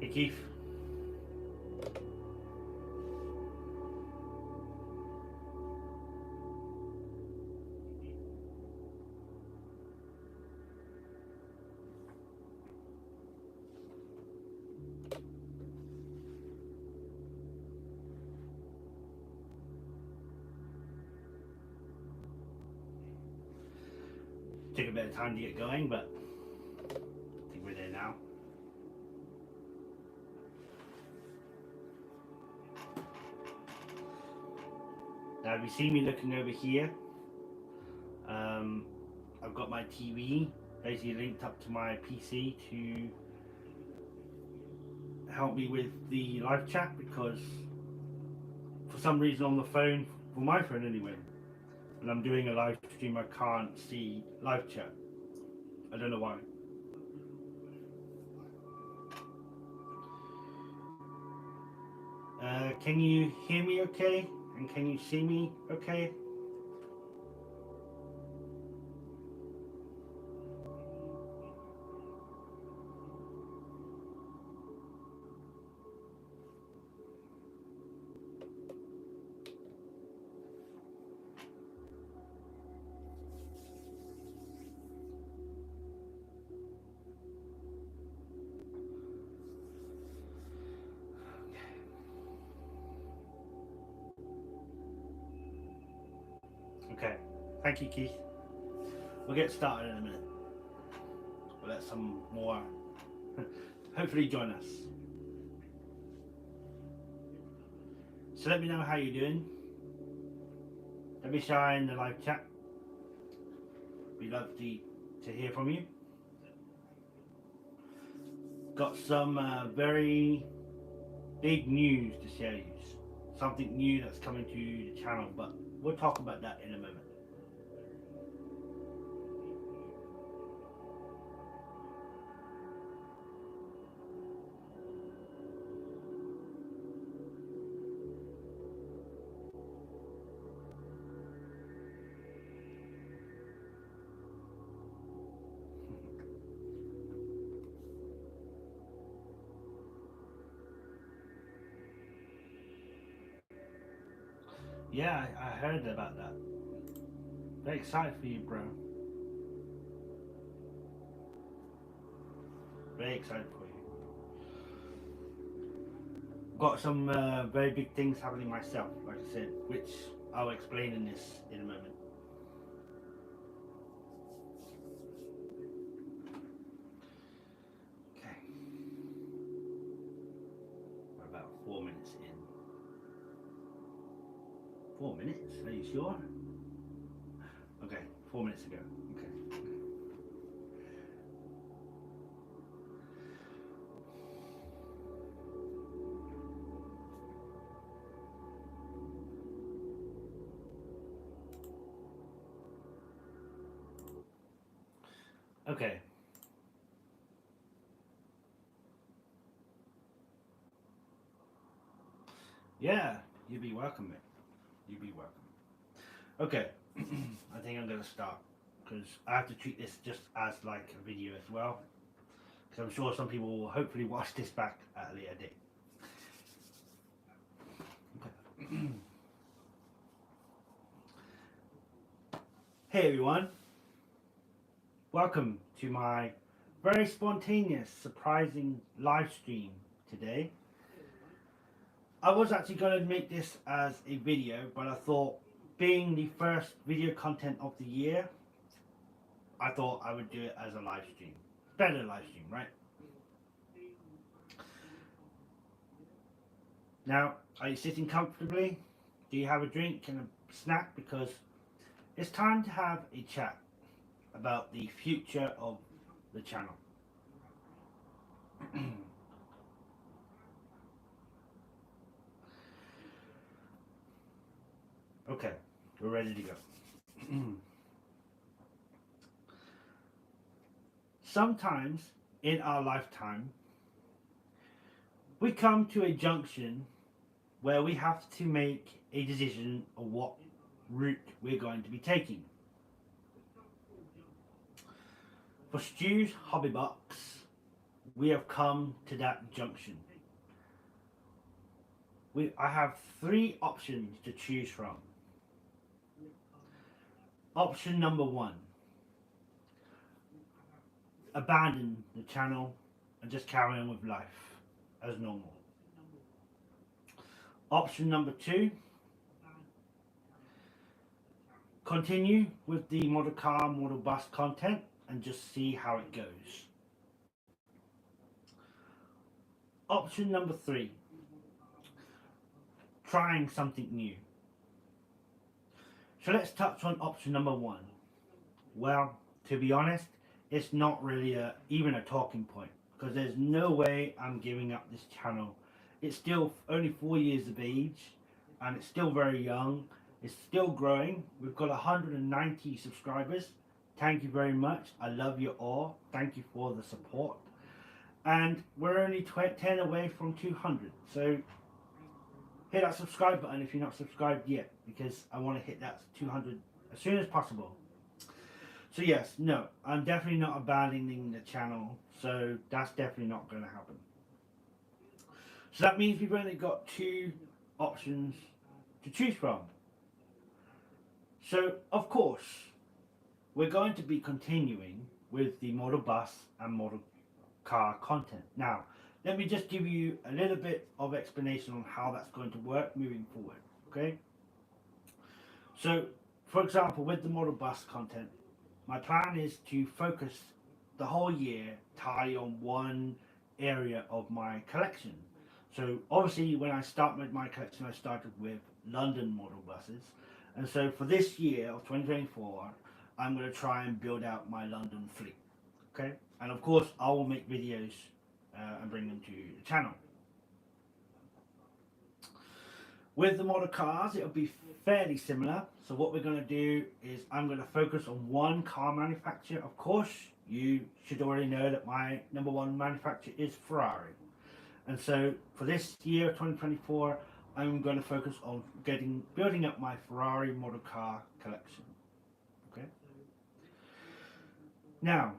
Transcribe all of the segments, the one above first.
Hey Keith. Took a bit of time to get going, but I think we're there now. Now, if you see me looking over here, I've got my TV basically linked up to my PC to help me with the live chat, because for some reason on the phone, for my phone anyway, when I'm doing a live stream I can't see live chat. I don't know why. Can you hear me okay? And can you see me okay? Okay. Thank you, Keith. We'll get started in a minute. We'll let some more hopefully join us. So let me know how you're doing. Let me share in the live chat. We'd love to hear from you. Got some very big news to share you. Something new that's coming to the channel, but we'll talk about that in a moment. Yeah, I heard about that. Very excited for you, bro. Very excited for you. Got some very big things happening myself, like I said, which I'll explain in a moment. Okay. We're about 4 minutes in. 4 minutes? Are you sure? Okay, 4 minutes ago. Okay. Okay. Yeah, you'd be welcome, mate. You'd be welcome. Okay, I think I'm going to start, because I have to treat this just as like a video as well, because I'm sure some people will hopefully watch this back at a later date. Okay. Hey everyone, welcome to my very spontaneous, surprising live stream today. I was actually going to make this as a video, but I thought, being the first video content of the year, I thought I would do it as a live stream. Better live stream, right? Now, are you sitting comfortably? Do you have a drink and a snack? Because it's time to have a chat about the future of the channel. Okay, we're ready to go. Sometimes in our lifetime, we come to a junction where we have to make a decision of what route we're going to be taking. For Stu's Hobby Box, we have come to that junction. I have three options to choose from. Option number one, abandon the channel and just carry on with life as normal. Option number two, continue with the model car, model bus content and just see how it goes. Option number three, trying something new. So let's touch on option number one. Well, to be honest, it's not really even a talking point because there's no way I'm giving up this channel. It's still only 4 years of age and it's still very young. It's still growing. We've got 190 subscribers. Thank you very much. I love you all. Thank you for the support. And we're only 10 away from 200. So hit that subscribe button if you're not subscribed yet, because I want to hit that 200 as soon as possible. So yes, no, I'm definitely not abandoning the channel. So that's definitely not going to happen. So that means we've only got two options to choose from. So of course, we're going to be continuing with the model bus and model car content. Now, let me just give you a little bit of explanation on how that's going to work moving forward, okay? So, for example, with the model bus content, my plan is to focus the whole year entirely on one area of my collection. So, obviously, when I started my collection, I started with London model buses. And so, for this year of 2024, I'm going to try and build out my London fleet, okay? And of course, I will make videos and bring them to the channel. With the model cars, it'll be fairly similar. So what we're going to do is I'm going to focus on one car manufacturer. Of course, you should already know that my number one manufacturer is Ferrari. And so for this year, 2024, I'm going to focus on building up my Ferrari model car collection. Okay. Now,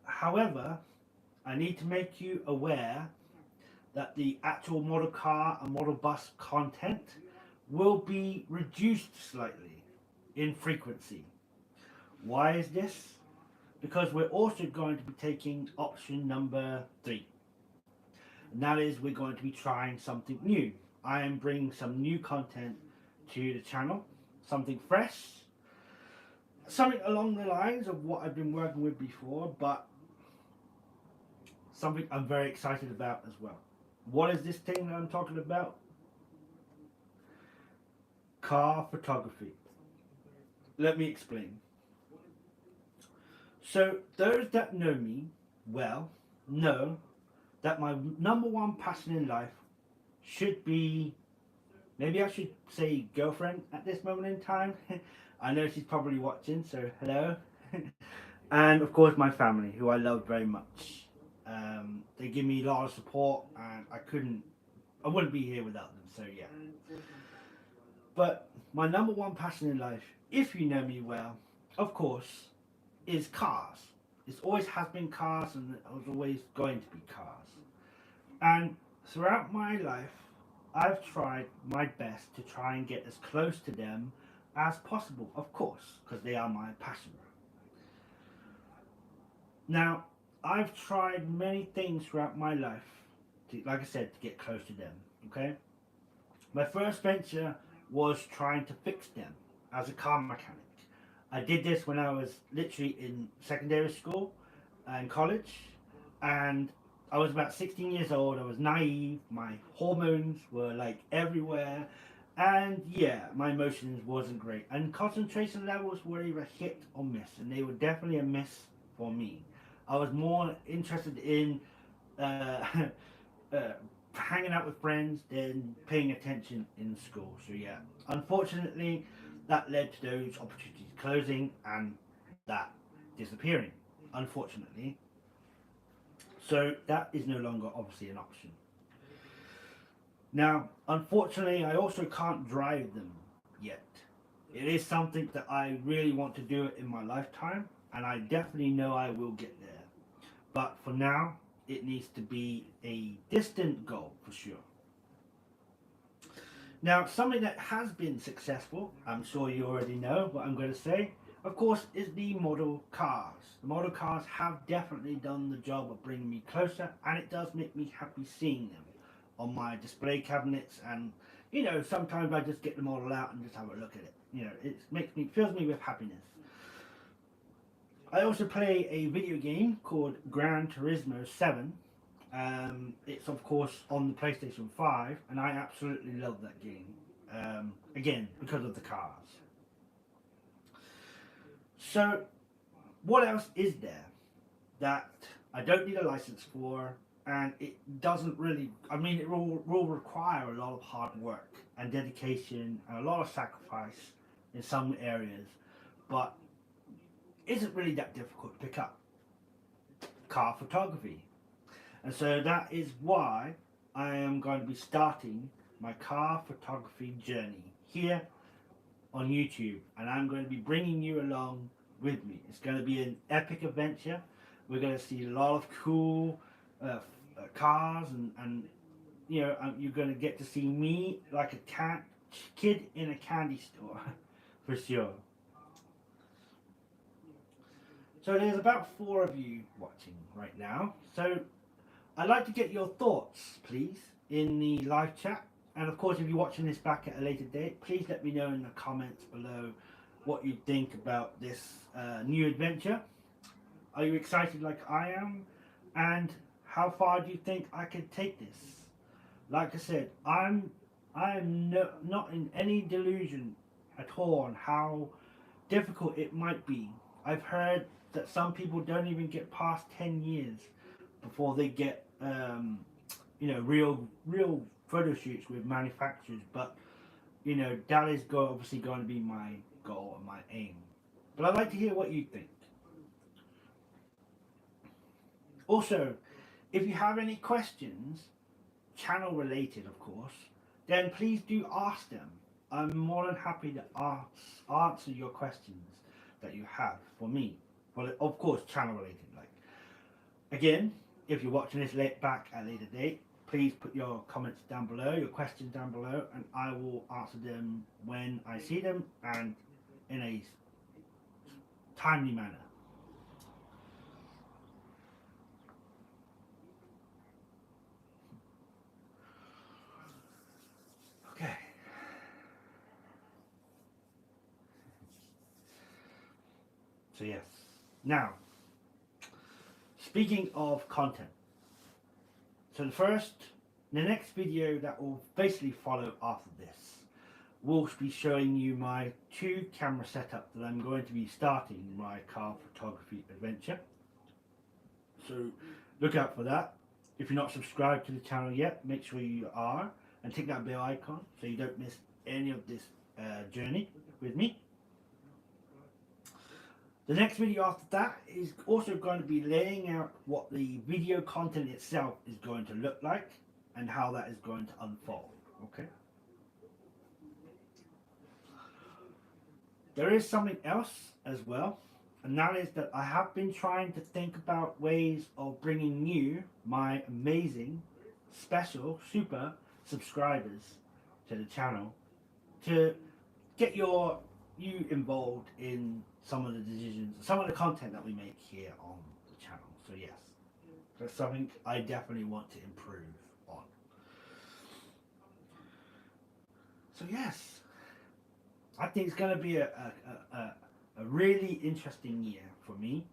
however, I need to make you aware that the actual model car and model bus content will be reduced slightly in frequency. Why is this? Because we're also going to be taking option number 3. And that is we're going to be trying something new. I am bringing some new content to the channel, something fresh, something along the lines of what I've been working with before, but something I'm very excited about as well. What is this thing that I'm talking about? Car photography. Let me explain. So those that know me well know that my number one passion in life should be, maybe I should say girlfriend at this moment in time. I know she's probably watching, so hello. And of course my family, who I love very much. They give me a lot of support and I wouldn't be here without them, so yeah. But my number one passion in life, if you know me well, of course, is cars. It always has been cars and it was always going to be cars. And throughout my life, I've tried my best to try and get as close to them as possible, of course, because they are my passion. Now, I've tried many things throughout my life, like I said, to get close to them, okay? My first venture was trying to fix them as a car mechanic. I did this when I was literally in secondary school and college, and I was about 16 years old. I was naive, my hormones were like everywhere, and yeah, my emotions wasn't great, and concentration levels were either hit or miss, and they were definitely a miss for me. I was more interested in hanging out with friends than paying attention in school. So yeah, unfortunately, that led to those opportunities closing and that disappearing, unfortunately. So that is no longer obviously an option. Now, unfortunately, I also can't drive them yet. It is something that I really want to do in my lifetime, and I definitely know I will get there. But for now, it needs to be a distant goal for sure. Now, something that has been successful, I'm sure you already know what I'm going to say, of course, is the model cars. The model cars have definitely done the job of bringing me closer, and it does make me happy seeing them on my display cabinets. And sometimes I just get the model out and just have a look at it. It fills me with happiness. I also play a video game called Gran Turismo 7. It's of course on the PlayStation 5, and I absolutely love that game. Again, because of the cars. So, what else is there that I don't need a license for, and it doesn't really? I mean, it will require a lot of hard work and dedication and a lot of sacrifice in some areas, but isn't really that difficult to pick up. Car photography. And so that is why I am going to be starting my car photography journey here on YouTube, and I'm going to be bringing you along with me. It's going to be an epic adventure. We're going to see a lot of cool cars, and you're going to get to see me like a kid in a candy store for sure. So there's about 4 of you watching right now. So I'd like to get your thoughts, please, in the live chat. And of course, if you're watching this back at a later date, please let me know in the comments below what you think about this new adventure. Are you excited like I am? And how far do you think I could take this? Like I said, I am not in any delusion at all on how difficult it might be. I've heard that some people don't even get past 10 years before they get real photo shoots with manufacturers. But that is obviously going to be my goal and my aim. But I'd like to hear what you think. Also, if you have any questions, channel related of course, then please do ask them. I'm more than happy to answer your questions that you have for me. Well, of course, channel related. Like, again, if you're watching this back at a later date, please put your comments down below, your questions down below, and I will answer them when I see them and in a timely manner. Okay. So yes. Now, speaking of content, so the next video that will basically follow after this will be showing you my 2 camera setup that I'm going to be starting my car photography adventure. So look out for that. If you're not subscribed to the channel yet, make sure you are, and tick that bell icon so you don't miss any of this journey with me. The next video after that is also going to be laying out what the video content itself is going to look like and how that is going to unfold. Okay. There is something else as well, and that is that I have been trying to think about ways of bringing you, my amazing, special, super subscribers to the channel, to get you involved in some of the decisions, some of the content that we make here on the channel. So yes, that's something I definitely want to improve on. So yes, I think it's going to be a really interesting year for me.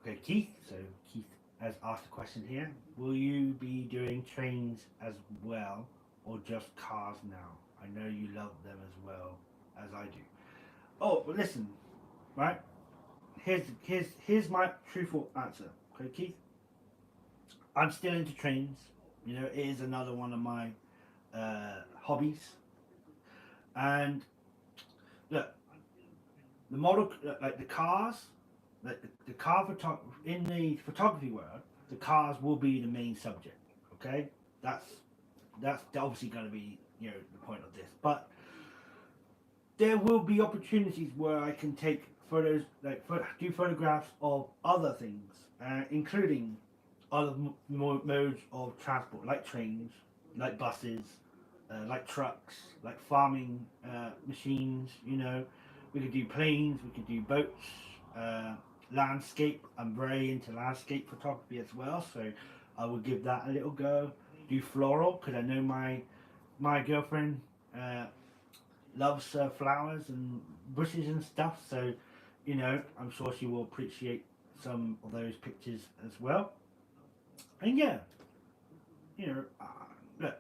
Okay, Keith. So Keith has asked a question here. Will you be doing trains as well, or just cars now? I know you love them as well as I do. Oh, but listen, right? Here's my truthful answer. Okay, Keith. I'm still into trains. It is another one of my hobbies. And look, the model, like the cars, like the car in the photography world, the cars will be the main subject. Okay, that's that's obviously going to be, you know, the point of this. But there will be opportunities where I can take photos, like do photographs of other things, including other modes of transport, like trains, like buses, like trucks, like farming machines. You know, we could do planes, we could do boats, landscape. I'm very into landscape photography as well, so I will give that a little go. Do floral because I know my girlfriend loves flowers and bushes and stuff, so you know I'm sure she will appreciate some of those pictures as well. And yeah, you know, look,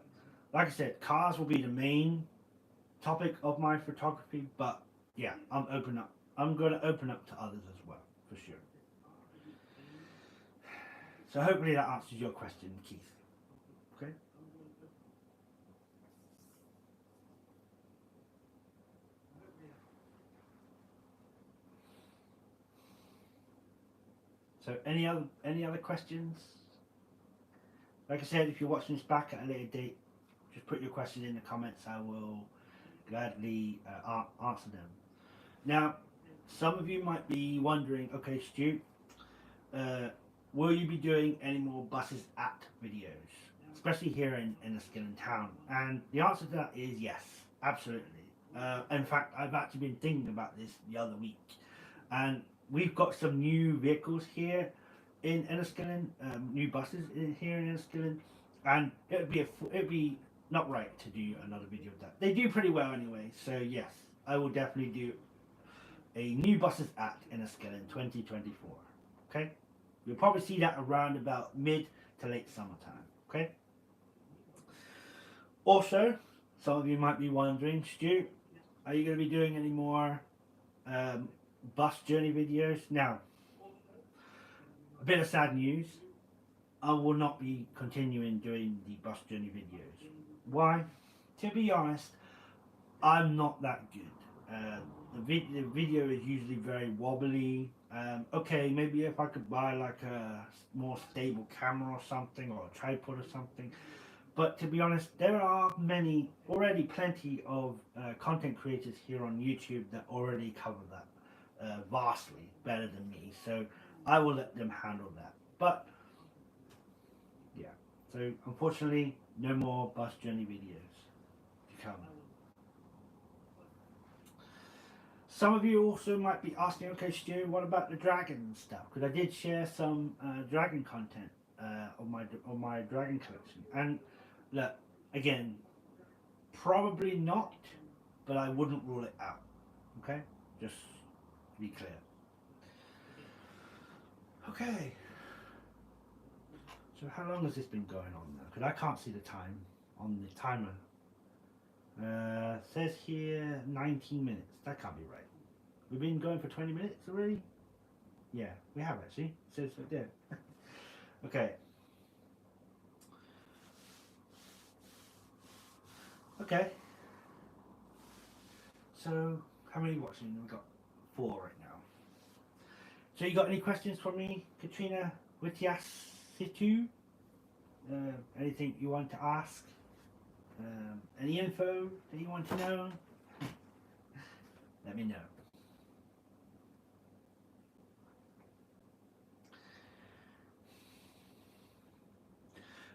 like I said, cars will be the main topic of my photography, but yeah, I'm going to open up to others as well, for sure. So hopefully that answers your question, Keith. Okay. So any other questions? Like I said, if you're watching this back at a later date, just put your question in the comments. I will gladly answer them. Now, some of you might be wondering, okay, Stu, will you be doing any more buses at videos, especially here in Enniskillen town? And the answer to that is yes, absolutely. In fact, I've actually been thinking about this the other week, and we've got some new vehicles here in Enniskillen, new buses here in Enniskillen, and it'd be not right to do another video of that. They do pretty well anyway, so yes, I will definitely do a new buses at Enniskillen 2024. Okay, you'll probably see that around about mid to late summertime. Okay. Also, some of you might be wondering, Stu, are you going to be doing any more bus journey videos? Now, a bit of sad news. I will not be continuing doing the bus journey videos. Why? To be honest, I'm not that good. The video is usually very wobbly. Okay, maybe if I could buy like a more stable camera or something, or a tripod or something. But to be honest, there are plenty of content creators here on YouTube that already cover that vastly better than me. So I will let them handle that. But yeah, so unfortunately, no more bus journey videos to come. Some of you also might be asking, okay, Stu, what about the dragon stuff? Because I did share some dragon content on my dragon collection, and look, again, probably not, but I wouldn't rule it out. Okay, just to be clear. Okay. So how long has this been going on now? Because I can't see the time on the timer. Says here 19 minutes. That can't be right. We've been going for 20 minutes already? Yeah, we have actually. It says right there. Okay. Okay. So, how many watching? We've got 4 right now. So you got any questions for me, Katrina Witiasitu? Anything you want to ask? Any info that you want to know? Let me know.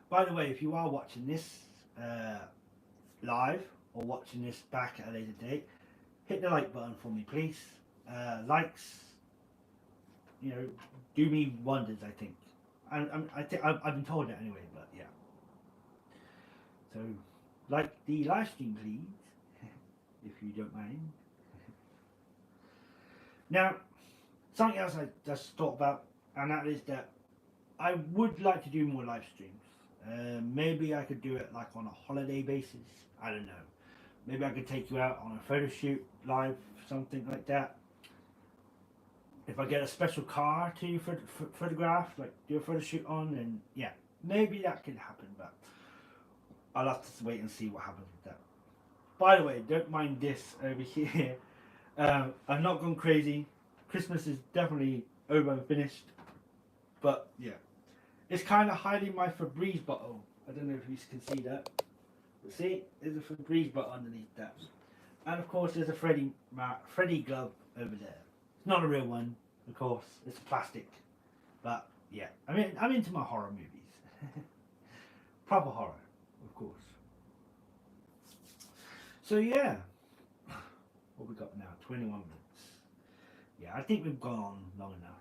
By the way, if you are watching this live or watching this back at a later date, hit the like button for me, please. Likes, you know, do me wonders. I think. I've been told that anyway, but yeah. So, like the live stream, please, if you don't mind. Now, something else I just thought about, and that is that I would like to do more live streams. Maybe I could do it like on a holiday basis. I don't know. Maybe I could take you out on a photo shoot live, something like that. If I get a special car to photograph, like do a photo shoot on, then yeah, maybe that could happen. But I'll have to wait and see what happens with that. By the way, don't mind this over here. I've not gone crazy. Christmas is definitely over and finished. But yeah. It's kind of hiding my Febreze bottle. I don't know if you can see that. See, there's a Febreze bot underneath that. And of course, there's a Freddy glove over there. It's not a real one, of course. It's plastic. But yeah, I'm into my horror movies. Proper horror, of course. So yeah, what we got now? 21 minutes. Yeah, I think we've gone on long enough.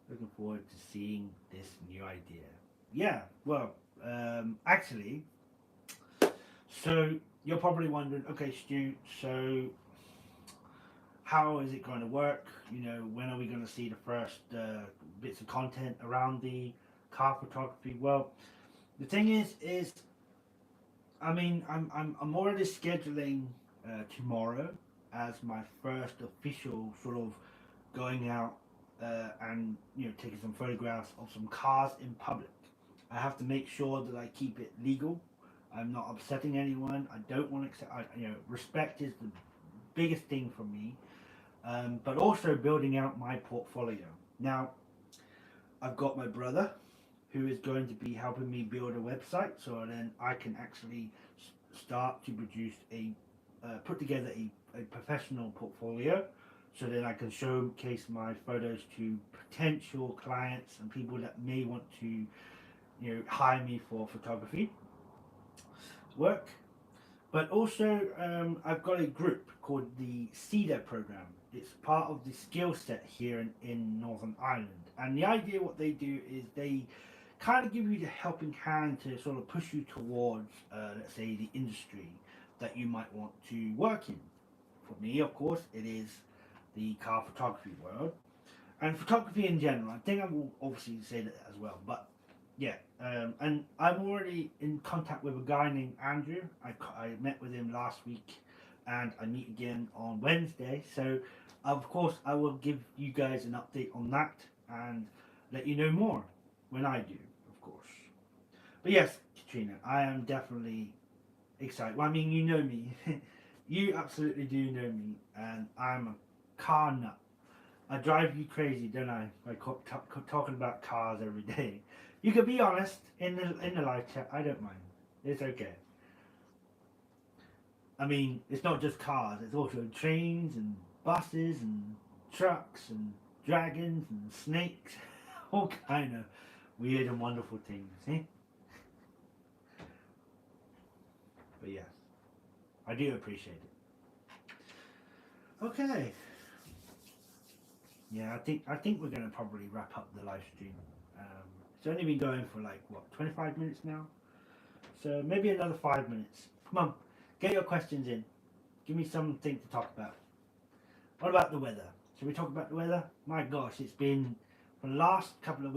Looking forward to seeing this new idea. Yeah, well, actually, so you're probably wondering, okay, Stu, so how is it going to work? You know, when are we going to see the first bits of content around the car photography? Well, the thing is, I mean, I'm already scheduling tomorrow as my first official sort of going out and taking some photographs of some cars in public. I have to make sure that I keep it legal. I'm not upsetting anyone. I don't want to accept. Respect is the biggest thing for me. But also building out my portfolio. Now, I've got my brother who is going to be helping me build a website, so then I can actually start to produce put together a professional portfolio, so then I can showcase my photos to potential clients and people that may want to hire me for photography work. But also, I've got a group called the CEDA program. It's part of the skill set here in Northern Ireland. And the idea, what they do is they kind of give you the helping hand to sort of push you towards, let's say, the industry that you might want to work in. For me, of course, it is the car photography world. And photography in general. I think I will obviously say that as well. But yeah, and I'm already in contact with a guy named Andrew. I met with him last week, and I meet again on Wednesday. So, of course, I will give you guys an update on that and let you know more when I do, of course. But yes, Katrina, I am definitely excited. Well, I mean, you know me. You absolutely do know me, and I'm a car nut. I drive you crazy, don't I? By talking about cars every day. You can be honest in the live chat. I don't mind. It's okay. I mean, it's not just cars. It's also trains and buses and trucks and dragons and snakes. All kind of weird and wonderful things. Eh? But yes, I do appreciate it. Okay. Yeah, I think we're gonna probably wrap up the live stream. It's only been going for like what 25 minutes now, so maybe another 5 minutes. Come on, get your questions in. Give me something to talk about. What about the weather? Should we talk about the weather? My gosh, it's been for the last couple of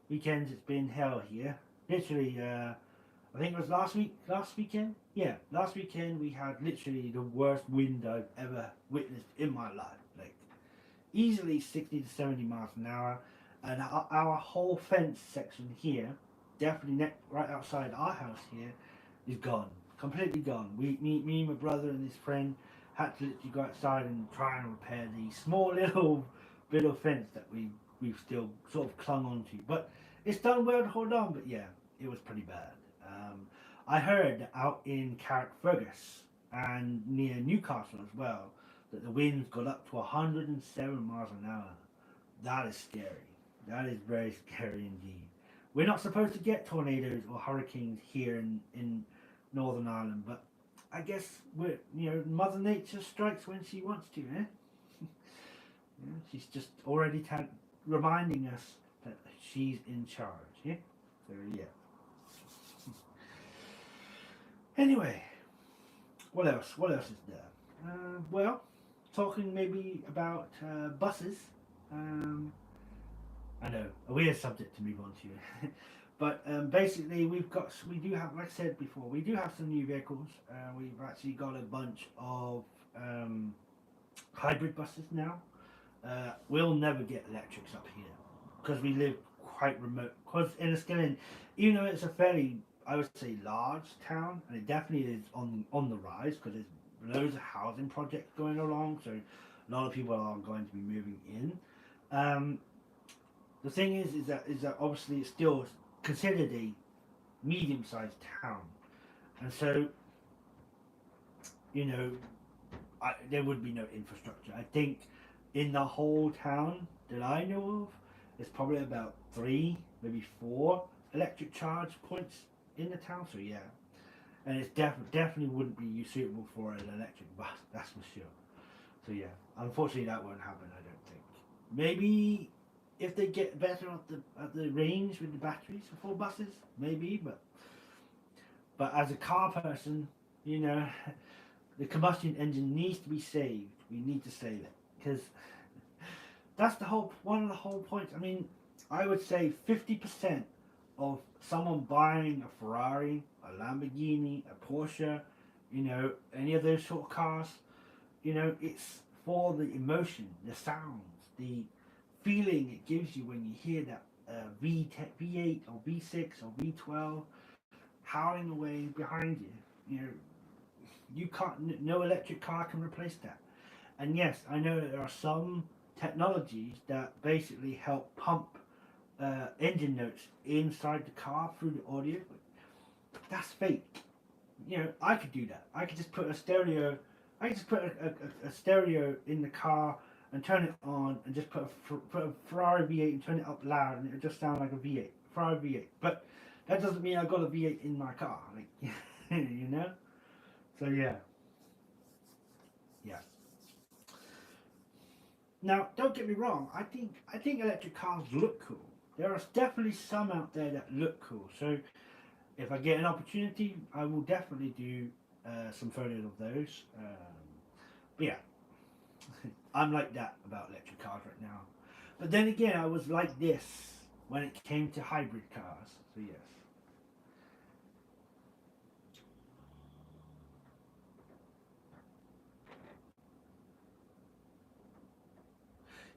weekends. It's been hell here. Literally, I think it was last weekend. Yeah, last weekend we had literally the worst wind I've ever witnessed in my life. Like easily 60 to 70 miles an hour, and our whole fence section here, definitely right outside our house here, is gone, completely gone. Me, my brother, and this friend had to literally go outside and try and repair the small little bit of fence that we've still sort of clung onto. But it's done well to hold on. But yeah, it was pretty bad. I heard out in Carrickfergus and near Newcastle as well that the winds got up to 107 miles an hour. That is scary. That is very scary indeed. We're not supposed to get tornadoes or hurricanes here in Northern Ireland, but I guess Mother Nature strikes when she wants to, eh? Yeah, she's just already reminding us that she's in charge, yeah? So yeah. Anyway, what else? What else is there? Well, talking maybe about buses. I know, a weird subject to move on to. But basically, we do have, like I said before, we do have some new vehicles. We've actually got a bunch of hybrid buses now. We'll never get electrics up here because we live quite remote. Because Enniskillen, even though it's a fairly, I would say, large town, and it definitely is on the rise because there's loads of housing projects going along, so a lot of people are going to be moving in. The thing is that obviously it's still considered a medium-sized town. And so, you know, there would be no infrastructure. I think in the whole town that I know of, there's probably about 3, maybe 4 electric charge points in the town. So yeah, and it's definitely wouldn't be suitable for an electric bus. That's for sure. So yeah, unfortunately that won't happen. I don't think. Maybe if they get better at the range with the batteries for buses, maybe. But as a car person, you know, the combustion engine needs to be saved. We need to save it because that's one of the whole points. I mean, I would say 50% of someone buying a Ferrari, a Lamborghini, a Porsche, you know, any of those sort of cars, you know, it's for the emotion, the sounds, the feeling it gives you when you hear that V8 or V6 or V12 howling away behind you. You know, you can't. No electric car can replace that. And yes, I know there are some technologies that basically help pump engine notes inside the car through the audio. But that's fake. You know, I could do that. I could just put a stereo. I could just put a stereo in the car and turn it on, and just put a Ferrari V8 and turn it up loud, and it would just sound like a V8, Ferrari V8. But that doesn't mean I got a V8 in my car, like you know. So yeah, yeah. Now, don't get me wrong. I think electric cars look cool. There are definitely some out there that look cool. So if I get an opportunity, I will definitely do some photos of those. But yeah, I'm like that about electric cars right now. But then again, I was like this when it came to hybrid cars. So yes.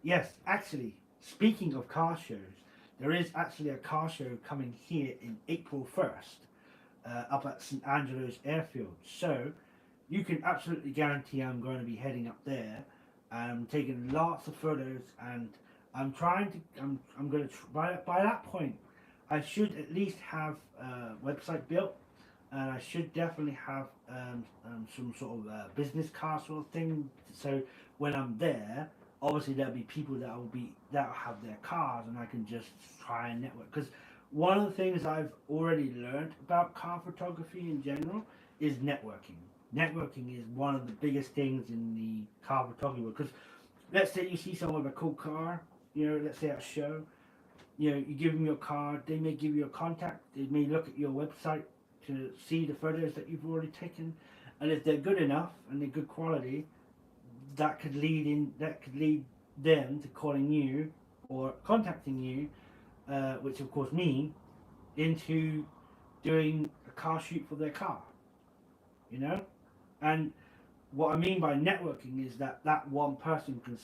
Yes, actually, speaking of car shows, there is actually a car show coming here in April 1st up at St Angelo's Airfield. So you can absolutely guarantee I'm going to be heading up there. I'm taking lots of photos, and I'm trying to. I'm going to by that point, I should at least have a website built, and I should definitely have some sort of business card sort of thing. So when I'm there, obviously there'll be people that will have their cars, and I can just try and network. Because one of the things I've already learned about car photography in general is networking. Networking is one of the biggest things in the car photography world. Because let's say you see someone with a cool car, you know, let's say at a show, you know, you give them your card, they may give you a contact, they may look at your website to see the photos that you've already taken, and if they're good enough and they're good quality, that could lead them to calling you or contacting you, which of course me, into doing a car shoot for their car, you know. And what I mean by networking is that that one person can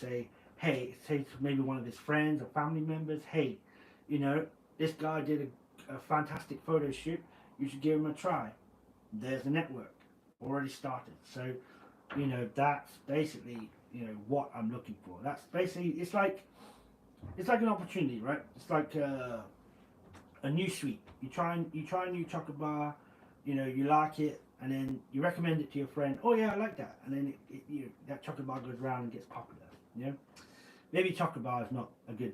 hey, say to maybe one of his friends or family members, hey, you know, this guy did a fantastic photo shoot. You should give him a try. There's a network already started. So, you know, that's basically, you know, what I'm looking for. That's basically, it's like an opportunity, right? It's like a new sweet. You try a new chocolate bar, you know, you like it, and then you recommend it to your friend. Oh yeah, I like that, and then that chocolate bar goes around and gets popular. You know, maybe chocolate bar is not a good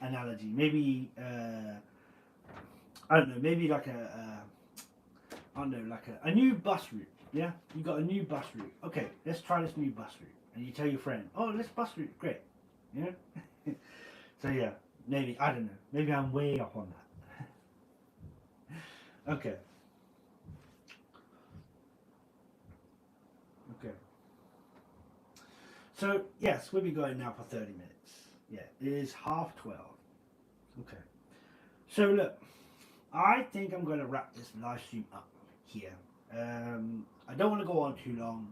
analogy. Maybe I don't know. Maybe like I don't know, like a new bus route. Yeah, you got a new bus route. Okay, let's try this new bus route, and you tell your friend, oh, this bus route, great. You know. So yeah, maybe I don't know. Maybe I'm way off on that. Okay. Okay. So yes, we'll be going now for 30 minutes. Yeah, it is 12:30. Okay. So look, I think I'm going to wrap this live stream up here. I don't want to go on too long.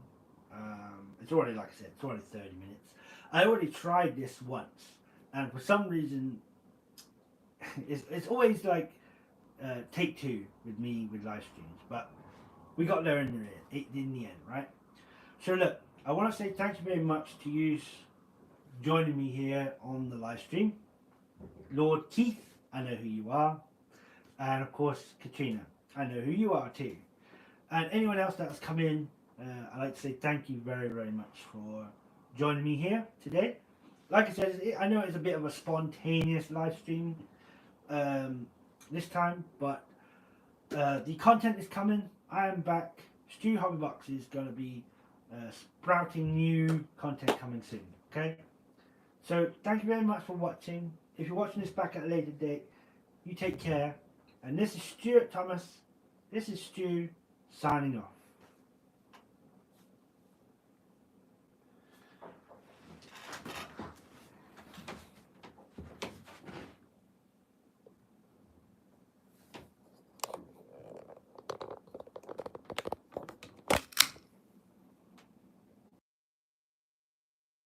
It's already, like I said, it's already 30 minutes. I already tried this once, and for some reason, it's always like take two with me with live streams, but we got there in the end, right? So look, I want to say thank you very much to you joining me here on the live stream. Lord Keith, I know who you are, and of course Katrina, I know who you are too. And anyone else that has come in, I'd like to say thank you very, very much for joining me here today. Like I said, I know it's a bit of a spontaneous live stream this time, but the content is coming. I am back. Stu Hobbybox is going to be sprouting new content coming soon. Okay? So thank you very much for watching. If you're watching this back at a later date, you take care. And this is Stuart Thomas. This is Stu signing off.